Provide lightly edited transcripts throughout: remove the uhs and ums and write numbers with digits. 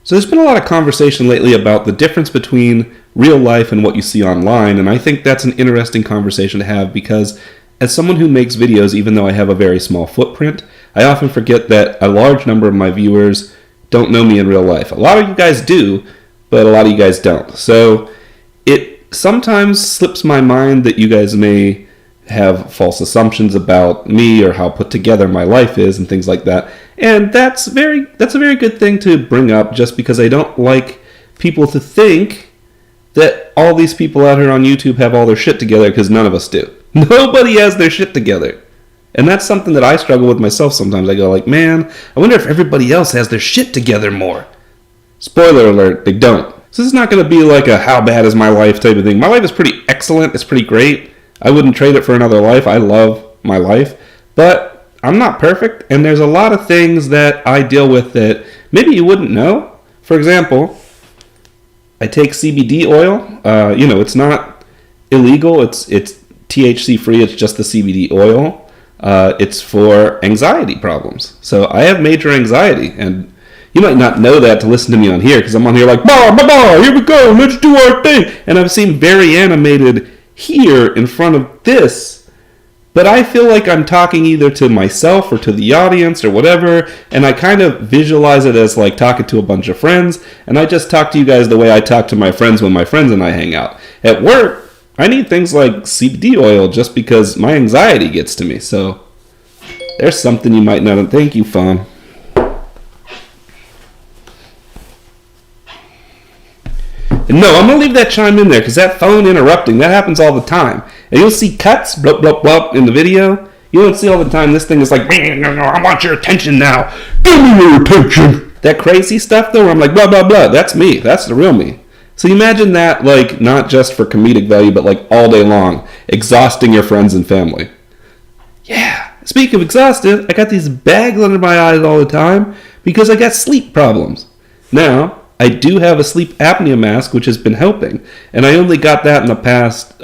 So there's been a lot of conversation lately about the difference between real life and what you see online, and I think that's an interesting conversation to have because as someone who makes videos, even though I have a very small footprint, I often forget that a large number of my viewers don't know me in real life. A lot of you guys do, but a lot of you guys don't. So it sometimes slips my mind that you guys may have false assumptions about me or how put together my life is and things like that. And that's a very good thing to bring up, just because I don't like people to think that all these people out here on YouTube have all their shit together, because none of us do. Nobody has their shit together. And that's something that I struggle with myself sometimes. I go like, man, I wonder if everybody else has their shit together more. Spoiler alert, they don't. So this is not going to be like a how bad is my life type of thing. My life is pretty excellent. It's pretty great. I wouldn't trade it for another life. I love my life. But I'm not perfect, and there's a lot of things that I deal with that maybe you wouldn't know. For example, I take CBD oil. It's not illegal. It's THC free. It's just the CBD oil. It's for anxiety problems. So I have major anxiety, and you might not know that to listen to me on here, because I'm on here like, bah, bah, bah, here we go, let's do our thing. And I've seen very animated here in front of this. But I feel like I'm talking either to myself or to the audience or whatever, and I kind of visualize it as like talking to a bunch of friends, and I just talk to you guys the way I talk to my friends when my friends and I hang out. At work, I need things like CBD oil just because my anxiety gets to me, so there's something you might not thank you, phone. And no, I'm going to leave that chime in there, because that phone interrupting, that happens all the time. And you'll see cuts, blah, blah, blah, in the video. You don't see all the time this thing is like, no, I want your attention now. Give me your attention. That crazy stuff, though, where I'm like, blah, blah, blah, that's me. That's the real me. So you imagine that, like, not just for comedic value, but like all day long, exhausting your friends and family. Yeah. Speaking of exhausted, I got these bags under my eyes all the time because I got sleep problems. Now, I do have a sleep apnea mask, which has been helping. And I only got that in the past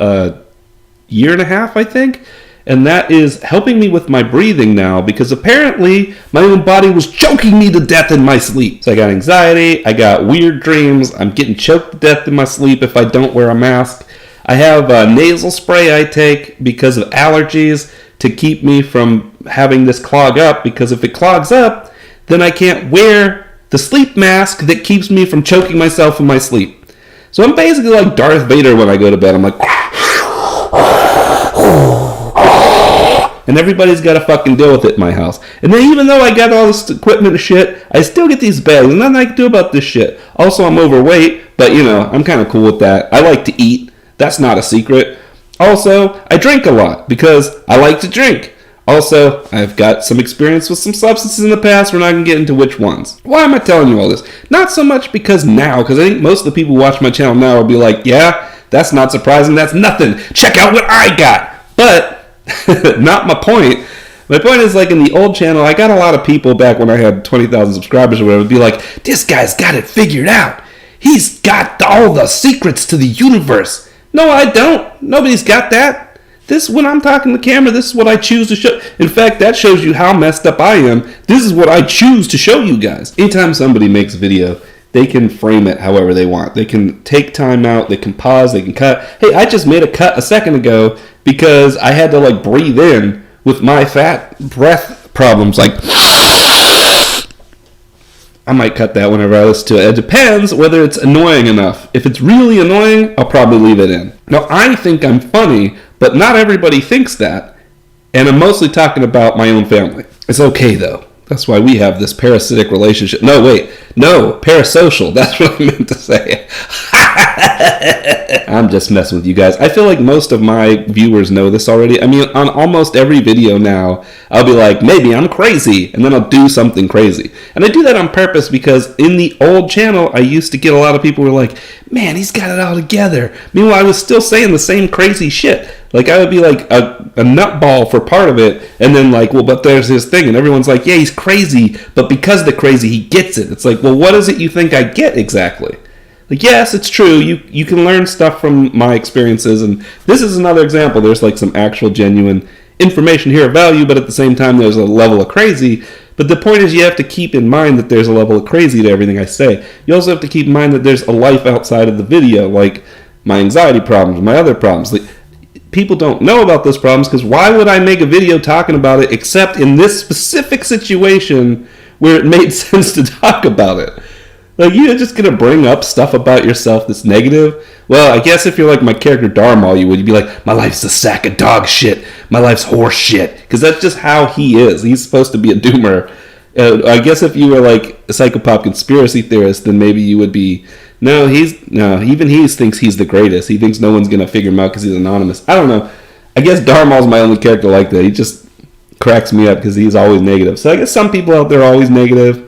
year and a half, I think. And that is helping me with my breathing now, because apparently my own body was choking me to death in my sleep. So I got anxiety, I got weird dreams, I'm getting choked to death in my sleep if I don't wear a mask. I have a nasal spray I take because of allergies to keep me from having this clog up, because if it clogs up, then I can't wear the sleep mask that keeps me from choking myself in my sleep. So I'm basically like Darth Vader when I go to bed. I'm like, and everybody's got to fucking deal with it in my house. And then even though I got all this equipment and shit, I still get these bags. There's nothing I can do about this shit. Also, I'm overweight, but I'm kind of cool with that. I like to eat. That's not a secret. Also, I drink a lot because I like to drink. Also, I've got some experience with some substances in the past. We're not going to get into which ones. Why am I telling you all this? Not so much because I think most of the people who watch my channel now will be like, yeah, that's not surprising. That's nothing. Check out what I got. But not my point. My point is, like, in the old channel, I got a lot of people back when I had 20,000 subscribers or whatever, be like, this guy's got it figured out. He's got all the secrets to the universe. No, I don't. Nobody's got that. When I'm talking to the camera, this is what I choose to show. In fact, that shows you how messed up I am. This is what I choose to show you guys. Anytime somebody makes a video, they can frame it however they want. They can take time out, they can pause, they can cut. Hey, I just made a cut a second ago because I had to like breathe in with my fat breath problems. Like, I might cut that whenever I listen to it. It depends whether it's annoying enough. If it's really annoying, I'll probably leave it in. Now, I think I'm funny, but not everybody thinks that. And I'm mostly talking about my own family. It's okay, though. That's why we have this parasitic relationship. No, wait. No, parasocial. That's what I meant to say. I'm just messing with you guys. I feel like most of my viewers know this already. I mean, on almost every video now, I'll be like, maybe I'm crazy, and then I'll do something crazy. And I do that on purpose because in the old channel, I used to get a lot of people who were like, man, he's got it all together. Meanwhile, I was still saying the same crazy shit. Like, I would be like a nutball for part of it, and then like, well, but there's his thing, and everyone's like, yeah, he's crazy, but because the crazy, he gets it. It's like, well, what is it you think I get exactly? Like, yes, it's true, you can learn stuff from my experiences, and this is another example. There's like some actual genuine information here of value, but at the same time, there's a level of crazy. But the point is, you have to keep in mind that there's a level of crazy to everything I say. You also have to keep in mind that there's a life outside of the video, like my anxiety problems, my other problems. Like, people don't know about those problems because why would I make a video talking about it except in this specific situation where it made sense to talk about it? Like, you're just going to bring up stuff about yourself that's negative? Well, I guess if you're like my character Darmal, you'd be like, my life's a sack of dog shit. My life's horse shit. Because that's just how he is. He's supposed to be a doomer. I guess if you were like a psychopath conspiracy theorist, then maybe you would be, even he thinks he's the greatest. He thinks no one's going to figure him out because he's anonymous. I don't know. I guess Darmal's my only character like that. He just cracks me up because he's always negative. So I guess some people out there are always negative.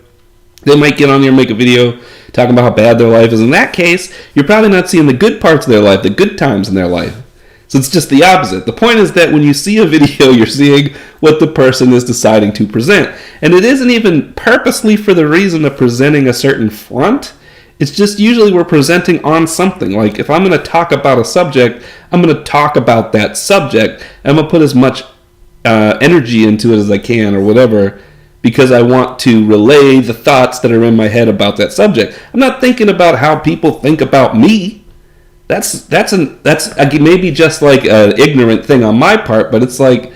They might get on there and make a video talking about how bad their life is. In that case, you're probably not seeing the good parts of their life, the good times in their life. So it's just the opposite. The point is that when you see a video, you're seeing what the person is deciding to present. And it isn't even purposely for the reason of presenting a certain front. It's just usually we're presenting on something. Like if I'm going to talk about a subject, I'm going to talk about that subject. I'm going to put as much energy into it as I can or whatever, because I want to relay the thoughts that are in my head about that subject. I'm not thinking about how people think about me. That's maybe just like an ignorant thing on my part, but it's like,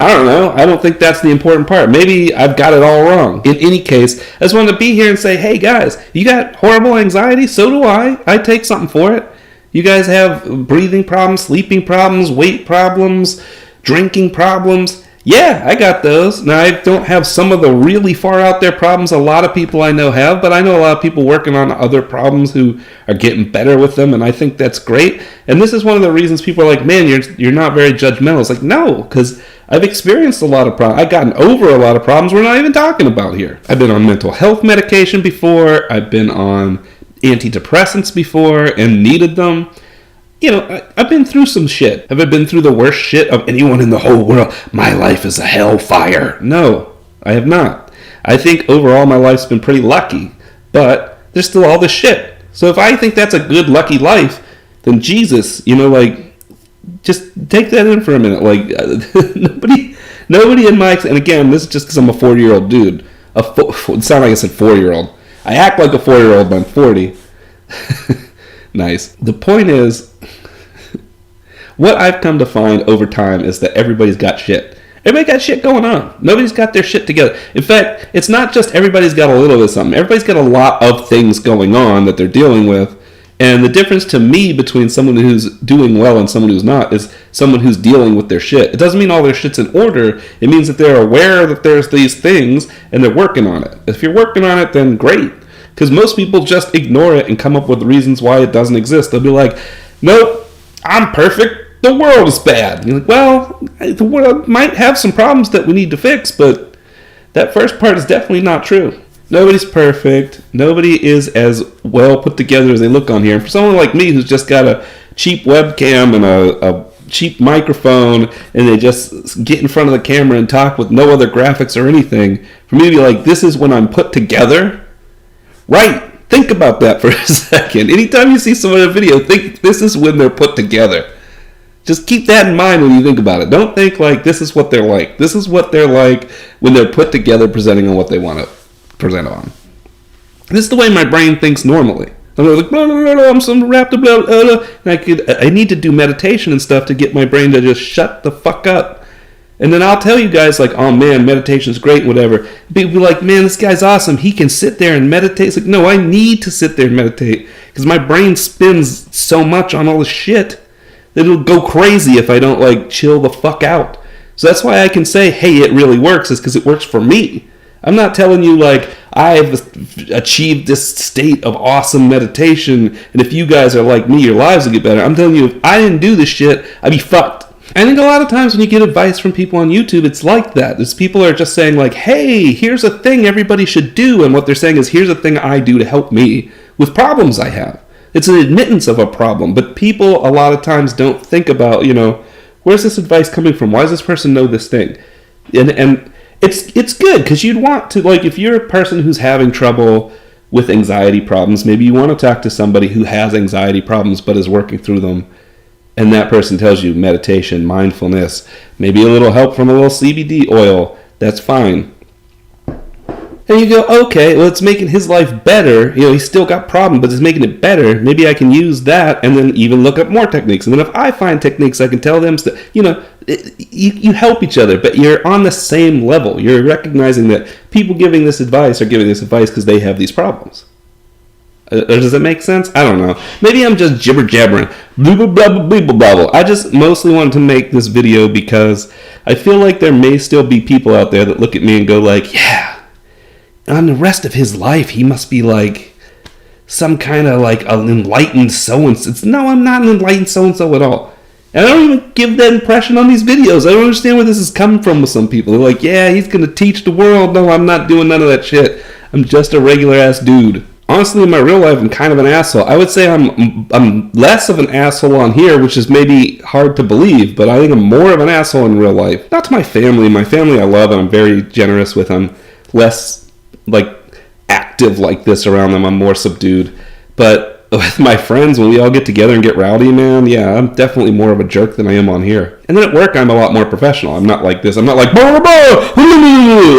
I don't know. I don't think that's the important part. Maybe I've got it all wrong. In any case, I just wanted to be here and say, hey guys, you got horrible anxiety? So do I. I take something for it. You guys have breathing problems, sleeping problems, weight problems, drinking problems. Yeah, I got those. Now, I don't have some of the really far out there problems a lot of people I know have, but I know a lot of people working on other problems who are getting better with them, and I think that's great. And this is one of the reasons people are like, man, you're not very judgmental. It's like, no, because I've experienced a lot of problems. I've gotten over a lot of problems we're not even talking about here. I've been on mental health medication before. I've been on antidepressants before and needed them. You know, I've been through some shit. Have I been through the worst shit of anyone in the whole world? My life is a hellfire. No, I have not. I think overall my life's been pretty lucky, but there's still all this shit. So if I think that's a good, lucky life, then Jesus, just take that in for a minute. Like, nobody in my, and again, this is just because I'm a 40-year-old dude. It sounded like I said 4-year-old. I act like a 4-year-old, but I'm 40. Nice. The point is, what I've come to find over time is that everybody's got shit. Everybody got shit going on. Nobody's got their shit together. In fact, it's not just everybody's got a little bit of something. Everybody's got a lot of things going on that they're dealing with. And the difference to me between someone who's doing well and someone who's not is someone who's dealing with their shit. It doesn't mean all their shit's in order. It means that they're aware that there's these things and they're working on it. If you're working on it, then great. Because most people just ignore it and come up with reasons why it doesn't exist. They'll be like, nope, I'm perfect. The world is bad. And you're like, well, the world might have some problems that we need to fix, but that first part is definitely not true. Nobody's perfect. Nobody is as well put together as they look on here. And for someone like me who's just got a cheap webcam and a cheap microphone and they just get in front of the camera and talk with no other graphics or anything, for me to be like, this is when I'm put together. Right, think about that for a second. Anytime you see someone in a video, think this is when they're put together. Just keep that in mind when you think about it. Don't think like this is what they're like. This is what they're like when they're put together presenting on what they want to present on. This is the way my brain thinks normally. I'm like, blah, blah, blah, I'm some wrapped up, blah, blah, blah. And I need to do meditation and stuff to get my brain to just shut the fuck up. And then I'll tell you guys like, oh man, meditation's great, whatever. People be like, man, this guy's awesome. He can sit there and meditate. It's like, no, I need to sit there and meditate because my brain spins so much on all this shit that it'll go crazy if I don't like chill the fuck out. So that's why I can say, hey, it really works, is because it works for me. I'm not telling you like I've achieved this state of awesome meditation, and if you guys are like me, your lives will get better. I'm telling you, if I didn't do this shit, I'd be fucked. I think a lot of times when you get advice from people on YouTube, it's like that. It's people are just saying like, hey, here's a thing everybody should do. And what they're saying is, here's a thing I do to help me with problems I have. It's an admittance of a problem. But people a lot of times don't think about, where's this advice coming from? Why does this person know this thing? And it's good because you'd want to, like, if you're a person who's having trouble with anxiety problems, maybe you want to talk to somebody who has anxiety problems but is working through them. And that person tells you meditation, mindfulness, maybe a little help from a little CBD oil. That's fine. And you go, okay, well, it's making his life better. He's still got problems, but it's making it better. Maybe I can use that and then even look up more techniques. And then if I find techniques, I can tell them, you help each other, but you're on the same level. You're recognizing that people giving this advice are giving this advice because they have these problems. Does that make sense? I don't know. Maybe I'm just jibber jabbering. Blah, blah, blah, blah, blah, blah, blah. I just mostly wanted to make this video because I feel like there may still be people out there that look at me and go like, yeah, on the rest of his life, he must be like some kind of like an enlightened so-and-so. No, I'm not an enlightened so-and-so at all. And I don't even give that impression on these videos. I don't understand where this is coming from with some people. They're like, yeah, he's going to teach the world. No, I'm not doing none of that shit. I'm just a regular-ass dude. Honestly, in my real life, I'm kind of an asshole. I would say I'm less of an asshole on here, which is maybe hard to believe, but I think I'm more of an asshole in real life. Not to my family. My family I love and I'm very generous with. I'm less like active like this around them. I'm more subdued. But with my friends, when we all get together and get rowdy, man, yeah, I'm definitely more of a jerk than I am on here. And then at work, I'm a lot more professional. I'm not like this. I'm not like, bah, bah, bah,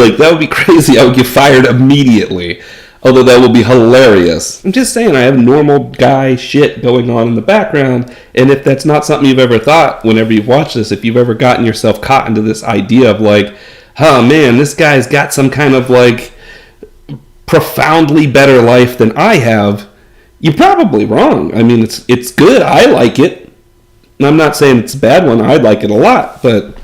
like that would be crazy. I would get fired immediately. Although that would be hilarious. I'm just saying, I have normal guy shit going on in the background. And if that's not something you've ever thought whenever you've watched this, if you've ever gotten yourself caught into this idea of like, oh man, this guy's got some kind of like profoundly better life than I have, you're probably wrong. I mean, it's good. I like it. I'm not saying it's a bad one. I like it a lot. But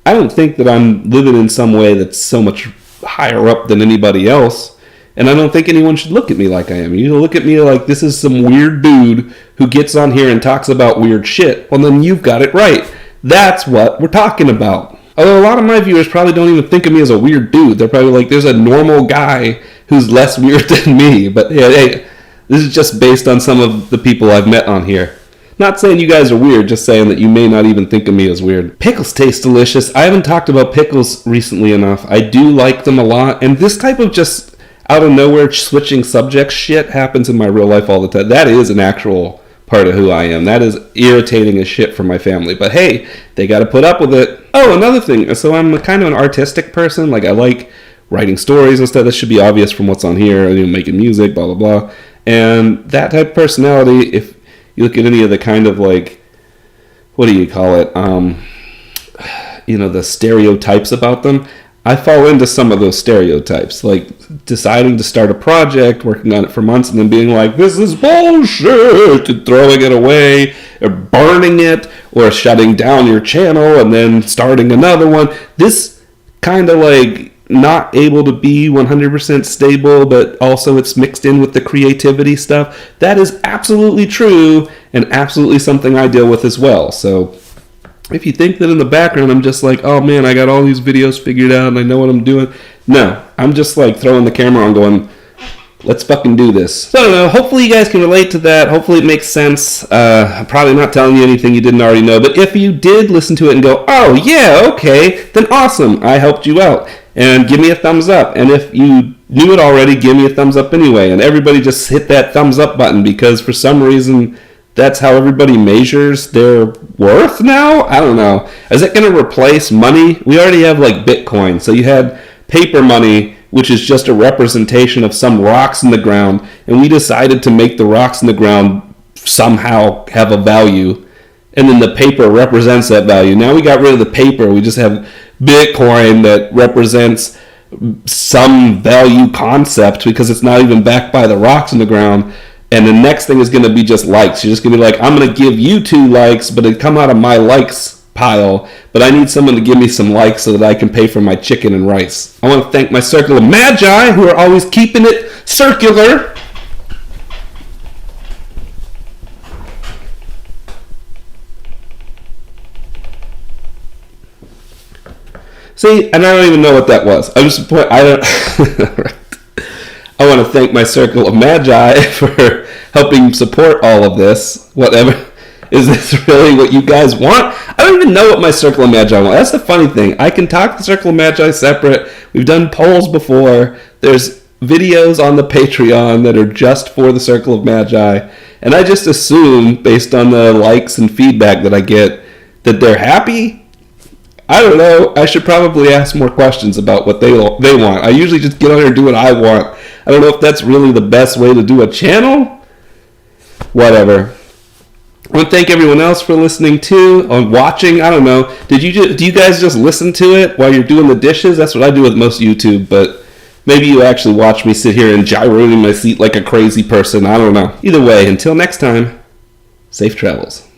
I don't think that I'm living in some way that's so much higher up than anybody else. And I don't think anyone should look at me like I am. You look at me like this is some weird dude who gets on here and talks about weird shit. Well, then you've got it right. That's what we're talking about. Although a lot of my viewers probably don't even think of me as a weird dude. They're probably like, there's a normal guy who's less weird than me. But yeah, hey, this is just based on some of the people I've met on here. Not saying you guys are weird, just saying that you may not even think of me as weird. Pickles taste delicious. I haven't talked about pickles recently enough. I do like them a lot. And this type of just out of nowhere switching subjects shit happens in my real life all the time. That is an actual part of who I am. That is irritating as shit for my family. But hey, they got to put up with it. Oh, another thing. So I'm kind of an artistic person. Like I like writing stories and stuff. That should be obvious from what's on here. Making music, blah, blah, blah. And that type of personality, if you look at any of the kind of like, what do you call it? The stereotypes about them. I fall into some of those stereotypes, like deciding to start a project, working on it for months, and then being like, this is bullshit, and throwing it away, or burning it, or shutting down your channel, and then starting another one. This kind of like not able to be 100% stable, but also it's mixed in with the creativity stuff. That is absolutely true, and absolutely something I deal with as well. So if you think that in the background I'm just like, oh man, I got all these videos figured out and I know what I'm doing. No, I'm just like throwing the camera on going, let's fucking do this. So I don't know, hopefully you guys can relate to that. Hopefully it makes sense. I'm probably not telling you anything you didn't already know, but if you did listen to it and go, oh yeah, okay, then awesome, I helped you out. And give me a thumbs up. And if you knew it already, give me a thumbs up anyway. And everybody just hit that thumbs up button because for some reason that's how everybody measures their worth now? I don't know. Is it going to replace money? We already have like Bitcoin. So you had paper money, which is just a representation of some rocks in the ground. And we decided to make the rocks in the ground somehow have a value. And then the paper represents that value. Now we got rid of the paper. We just have Bitcoin that represents some value concept because it's not even backed by the rocks in the ground. And the next thing is going to be just likes. You're just going to be like, I'm going to give you 2 likes, but it come out of my likes pile. But I need someone to give me some likes so that I can pay for my chicken and rice. I want to thank my circle of magi who are always keeping it circular. See, and I don't even know what that was. I'm just I want to thank my circle of magi for helping support all of this. Whatever. Is this really what you guys want? I don't even know what my circle of magi want. That's the funny thing. I can talk to the circle of magi separate. We've done polls before. There's videos on the Patreon that are just for the circle of magi. And I just assume, based on the likes and feedback that I get, that they're happy. I don't know. I should probably ask more questions about what they want. I usually just get on here and do what I want. I don't know if that's really the best way to do a channel. Whatever. I want to thank everyone else for listening too, on watching. I don't know. Do you guys just listen to it while you're doing the dishes? That's what I do with most YouTube, but maybe you actually watch me sit here and gyrate in my seat like a crazy person. I don't know. Either way, until next time, safe travels.